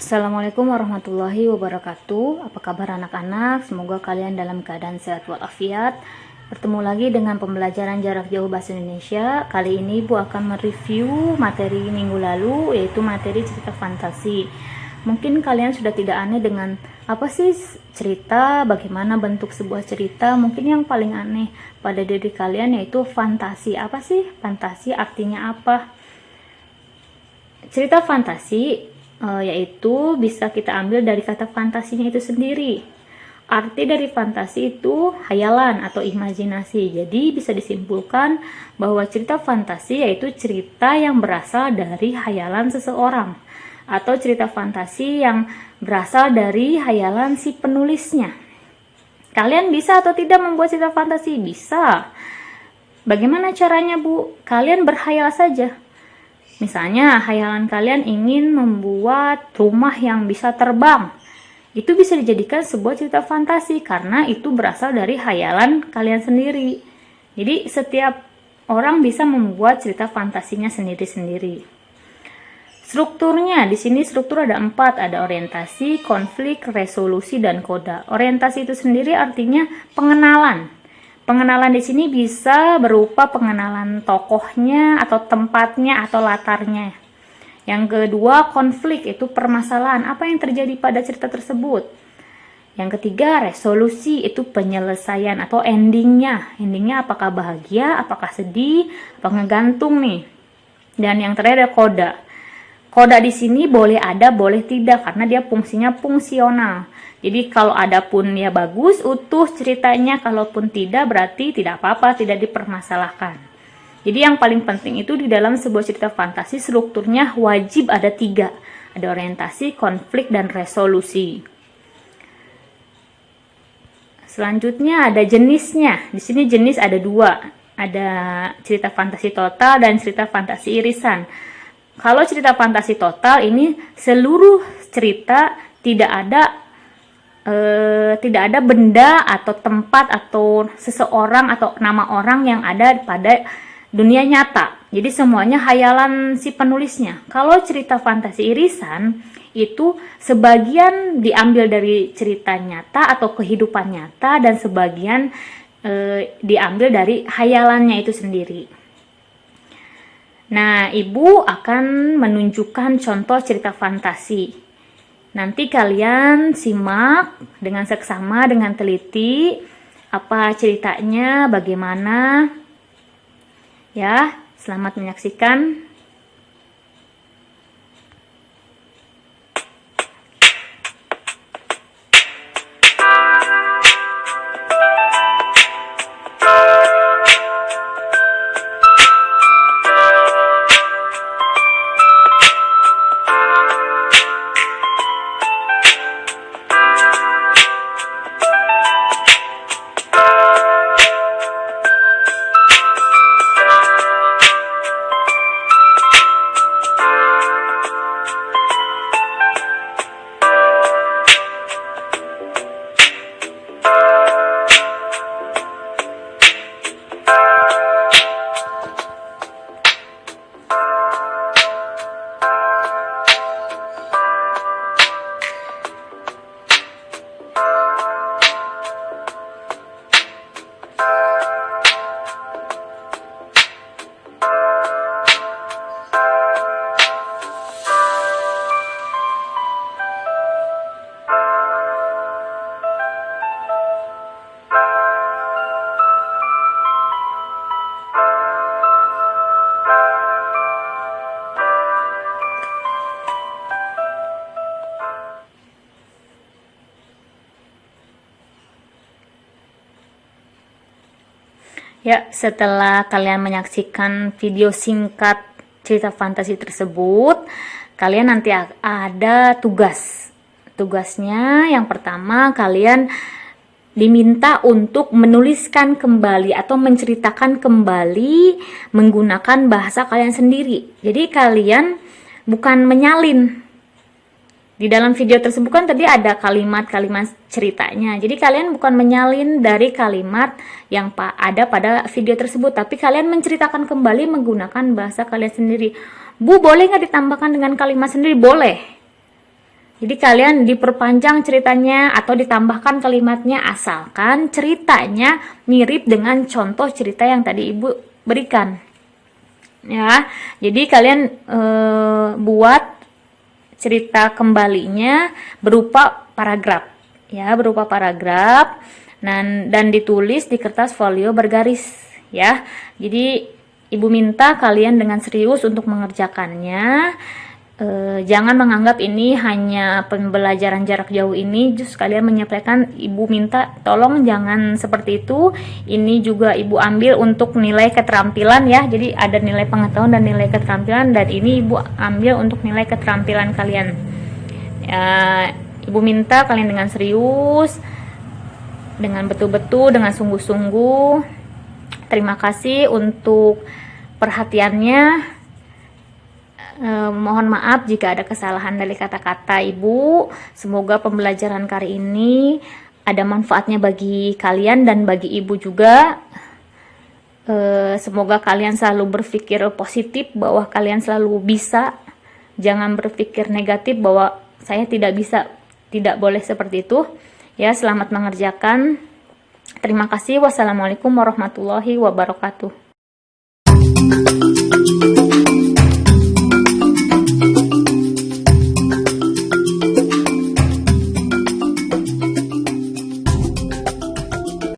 Assalamualaikum warahmatullahi wabarakatuh. Apa kabar anak-anak? Semoga kalian dalam keadaan sehat walafiat. Bertemu lagi dengan pembelajaran jarak jauh bahasa Indonesia. Kali ini Ibu akan mereview materi minggu lalu, yaitu materi cerita fantasi. Mungkin kalian sudah tidak aneh dengan apa sih cerita, bagaimana bentuk sebuah cerita. Mungkin yang paling aneh pada diri kalian yaitu fantasi. Apa sih fantasi? Artinya apa? Cerita fantasi yaitu bisa kita ambil dari kata fantasinya itu sendiri. Arti dari fantasi itu hayalan atau imajinasi. Jadi bisa disimpulkan bahwa cerita fantasi yaitu cerita yang berasal dari hayalan seseorang, atau cerita fantasi yang berasal dari hayalan si penulisnya. Kalian bisa atau tidak membuat cerita fantasi? Bisa. Bagaimana caranya, Bu? Kalian berhayal saja. Misalnya, hayalan kalian ingin membuat rumah yang bisa terbang. Itu bisa dijadikan sebuah cerita fantasi karena itu berasal dari hayalan kalian sendiri. Jadi, setiap orang bisa membuat cerita fantasinya sendiri-sendiri. Strukturnya, di sini struktur ada 4, ada orientasi, konflik, resolusi, dan koda. Orientasi itu sendiri artinya pengenalan. Pengenalan di sini bisa berupa pengenalan tokohnya atau tempatnya atau latarnya. Yang kedua, konflik, itu permasalahan, apa yang terjadi pada cerita tersebut. Yang ketiga, resolusi, itu penyelesaian atau endingnya. Endingnya apakah bahagia, apakah sedih, apakah ngegantung nih. Dan yang terakhir ada koda. Koda di sini boleh ada, boleh tidak, karena dia fungsinya fungsional. Jadi kalau ada pun ya bagus, utuh ceritanya, kalaupun tidak berarti tidak apa-apa, tidak dipermasalahkan. Jadi yang paling penting itu di dalam sebuah cerita fantasi strukturnya wajib ada 3. Ada orientasi, konflik, dan resolusi. Selanjutnya ada jenisnya. Di sini jenis ada 2. Ada cerita fantasi total dan cerita fantasi irisan. Kalau cerita fantasi total ini seluruh cerita tidak ada benda atau tempat atau seseorang atau nama orang yang ada pada dunia nyata. Jadi semuanya hayalan si penulisnya. Kalau cerita fantasi irisan itu sebagian diambil dari cerita nyata atau kehidupan nyata dan sebagian diambil dari hayalannya itu sendiri. Nah, Ibu akan menunjukkan contoh cerita fantasi. Nanti kalian simak dengan seksama, dengan teliti, apa ceritanya, bagaimana. Ya, selamat menyaksikan. Ya, setelah kalian menyaksikan video singkat cerita fantasi tersebut, kalian nanti ada tugas. Tugasnya yang pertama, kalian diminta untuk menuliskan kembali atau menceritakan kembali menggunakan bahasa kalian sendiri. Jadi kalian bukan menyalin. Di dalam video tersebut kan tadi ada kalimat-kalimat ceritanya. Jadi kalian bukan menyalin dari kalimat yang ada pada video tersebut, tapi kalian menceritakan kembali menggunakan bahasa kalian sendiri. Bu, boleh nggak ditambahkan dengan kalimat sendiri? Boleh. Jadi kalian diperpanjang ceritanya atau ditambahkan kalimatnya asalkan ceritanya mirip dengan contoh cerita yang tadi Ibu berikan. Ya, jadi kalian buat cerita kembalinya berupa paragraf. Ya, berupa paragraf dan ditulis di kertas folio bergaris ya. Jadi Ibu minta kalian dengan serius untuk mengerjakannya. Jangan menganggap ini hanya pembelajaran jarak jauh ini, justru kalian menyampaikan Ibu minta tolong jangan seperti itu. Ini juga Ibu ambil untuk nilai keterampilan ya. Jadi ada nilai pengetahuan dan nilai keterampilan, dan ini Ibu ambil untuk nilai keterampilan kalian. Ya, Ibu minta kalian dengan serius, dengan betul-betul, dengan sungguh-sungguh. Terima kasih untuk perhatiannya. Mohon maaf jika ada kesalahan dari kata-kata Ibu. Semoga pembelajaran kali ini ada manfaatnya bagi kalian dan bagi Ibu juga. Semoga kalian selalu berpikir positif bahwa kalian selalu bisa. Jangan berpikir negatif bahwa saya tidak bisa, tidak boleh seperti itu. Ya, selamat mengerjakan. Terima kasih. Wassalamualaikum warahmatullahi wabarakatuh.